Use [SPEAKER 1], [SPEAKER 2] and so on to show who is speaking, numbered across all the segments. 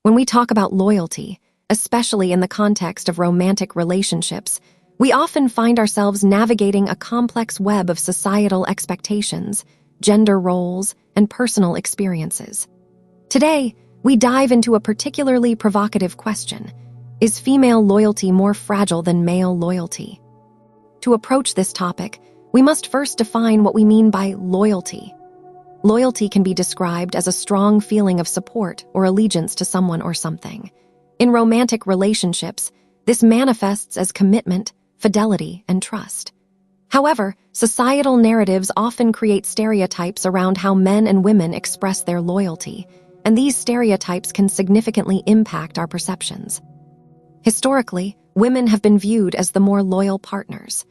[SPEAKER 1] When we talk about loyalty, especially in the context of romantic relationships, we often find ourselves navigating a complex web of societal expectations, gender roles, and personal experiences. Today, we dive into a particularly provocative question: is female loyalty more fragile than male loyalty? To approach this topic, we must first define what we mean by loyalty. Loyalty can be described as a strong feeling of support or allegiance to someone or something. In romantic relationships, this manifests as commitment, fidelity, and trust. However, societal narratives often create stereotypes around how men and women express their loyalty, and these stereotypes can significantly impact our perceptions. Historically, women have been viewed as the more loyal partners.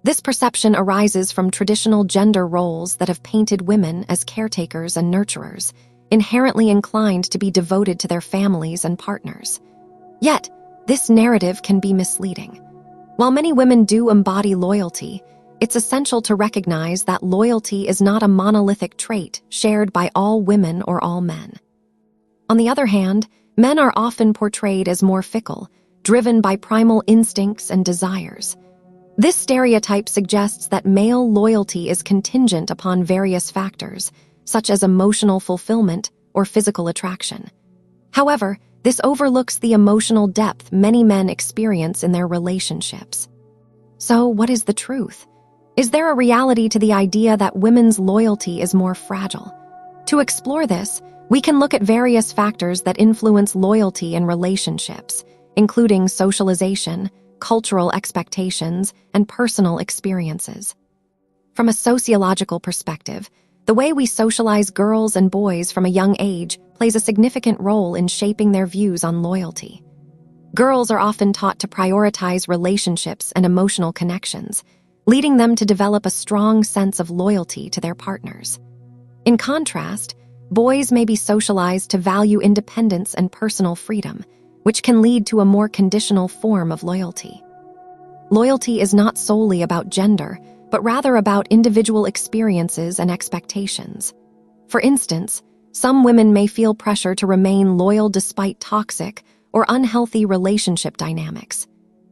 [SPEAKER 1] This perception arises from traditional gender roles that have painted women as caretakers and nurturers, inherently inclined to be devoted to their families and partners. Yet, this narrative can be misleading. While many women do embody loyalty, it's essential to recognize that loyalty is not a monolithic trait shared by all women or all men. On the other hand, men are often portrayed as more fickle, driven by primal instincts and desires. This stereotype suggests that male loyalty is contingent upon various factors, such as emotional fulfillment or physical attraction. However, this overlooks the emotional depth many men experience in their relationships. So, what is the truth? Is there a reality to the idea that women's loyalty is more fragile? To explore this, we can look at various factors that influence loyalty in relationships, including socialization, cultural expectations, and personal experiences. From a sociological perspective, the way we socialize girls and boys from a young age plays a significant role in shaping their views on loyalty. Girls are often taught to prioritize relationships and emotional connections, leading them to develop a strong sense of loyalty to their partners. In contrast, boys may be socialized to value independence and personal freedom, which can lead to a more conditional form of loyalty. Loyalty is not solely about gender, but rather about individual experiences and expectations. For instance, some women may feel pressure to remain loyal despite toxic or unhealthy relationship dynamics.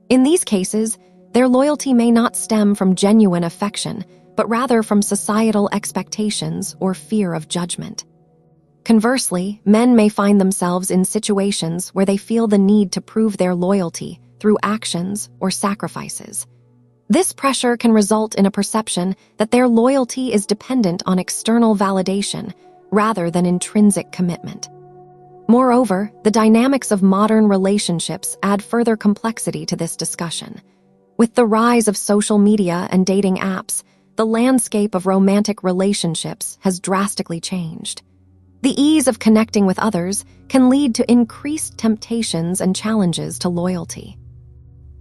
[SPEAKER 1] In these cases, their loyalty may not stem from genuine affection, but rather from societal expectations or fear of judgment. Conversely, men may find themselves in situations where they feel the need to prove their loyalty through actions or sacrifices. This pressure can result in a perception that their loyalty is dependent on external validation rather than intrinsic commitment. Moreover, the dynamics of modern relationships add further complexity to this discussion. With the rise of social media and dating apps, the landscape of romantic relationships has drastically changed. The ease of connecting with others can lead to increased temptations and challenges to loyalty.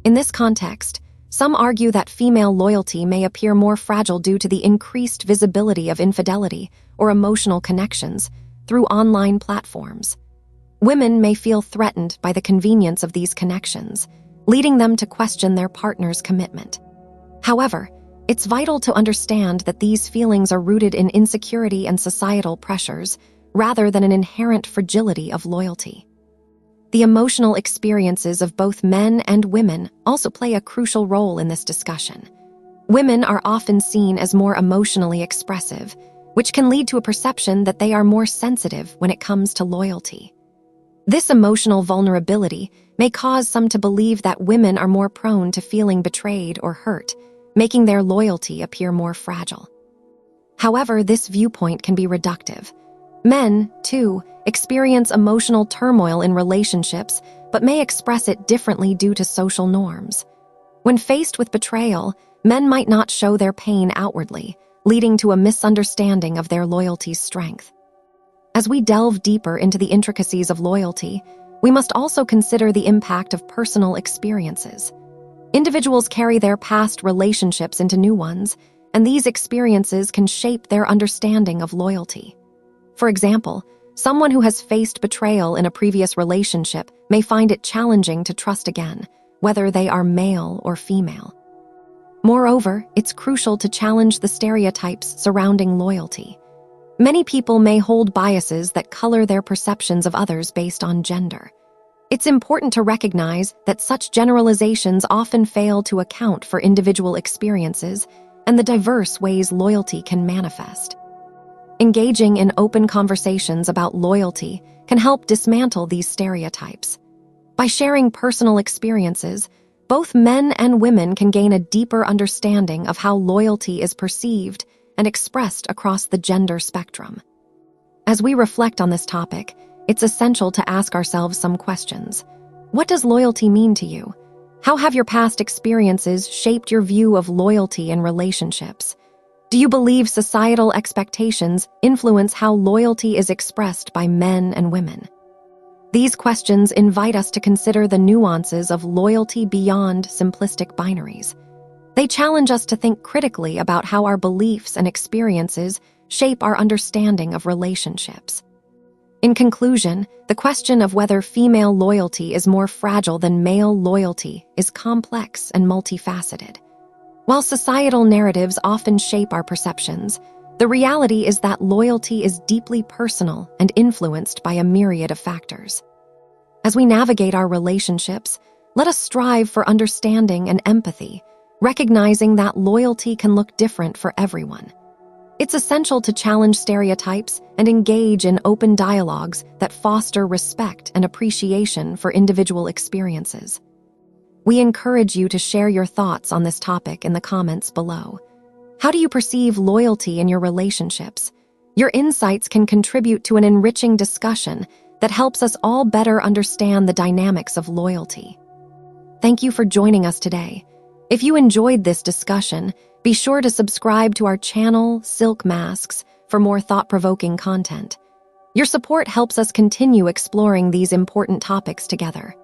[SPEAKER 1] In this context, some argue that female loyalty may appear more fragile due to the increased visibility of infidelity or emotional connections through online platforms. Women may feel threatened by the convenience of these connections, leading them to question their partner's commitment. However, it's vital to understand that these feelings are rooted in insecurity and societal pressures, rather than an inherent fragility of loyalty. The emotional experiences of both men and women also play a crucial role in this discussion. Women are often seen as more emotionally expressive, which can lead to a perception that they are more sensitive when it comes to loyalty. This emotional vulnerability may cause some to believe that women are more prone to feeling betrayed or hurt, making their loyalty appear more fragile. However, this viewpoint can be reductive. Men, too, experience emotional turmoil in relationships, but may express it differently due to social norms. When faced with betrayal, men might not show their pain outwardly, leading to a misunderstanding of their loyalty's strength. As we delve deeper into the intricacies of loyalty, we must also consider the impact of personal experiences. Individuals carry their past relationships into new ones, and these experiences can shape their understanding of loyalty. For example, someone who has faced betrayal in a previous relationship may find it challenging to trust again, whether they are male or female. Moreover, it's crucial to challenge the stereotypes surrounding loyalty. Many people may hold biases that color their perceptions of others based on gender. It's important to recognize that such generalizations often fail to account for individual experiences and the diverse ways loyalty can manifest. Engaging in open conversations about loyalty can help dismantle these stereotypes. By sharing personal experiences, both men and women can gain a deeper understanding of how loyalty is perceived and expressed across the gender spectrum. As we reflect on this topic, it's essential to ask ourselves some questions. What does loyalty mean to you? How have your past experiences shaped your view of loyalty in relationships? Do you believe societal expectations influence how loyalty is expressed by men and women? These questions invite us to consider the nuances of loyalty beyond simplistic binaries. They challenge us to think critically about how our beliefs and experiences shape our understanding of relationships. In conclusion, the question of whether female loyalty is more fragile than male loyalty is complex and multifaceted. While societal narratives often shape our perceptions, the reality is that loyalty is deeply personal and influenced by a myriad of factors. As we navigate our relationships, let us strive for understanding and empathy, recognizing that loyalty can look different for everyone. It's essential to challenge stereotypes and engage in open dialogues that foster respect and appreciation for individual experiences. We encourage you to share your thoughts on this topic in the comments below. How do you perceive loyalty in your relationships? Your insights can contribute to an enriching discussion that helps us all better understand the dynamics of loyalty. Thank you for joining us today. If you enjoyed this discussion, be sure to subscribe to our channel, Silk Masks, for more thought-provoking content. Your support helps us continue exploring these important topics together.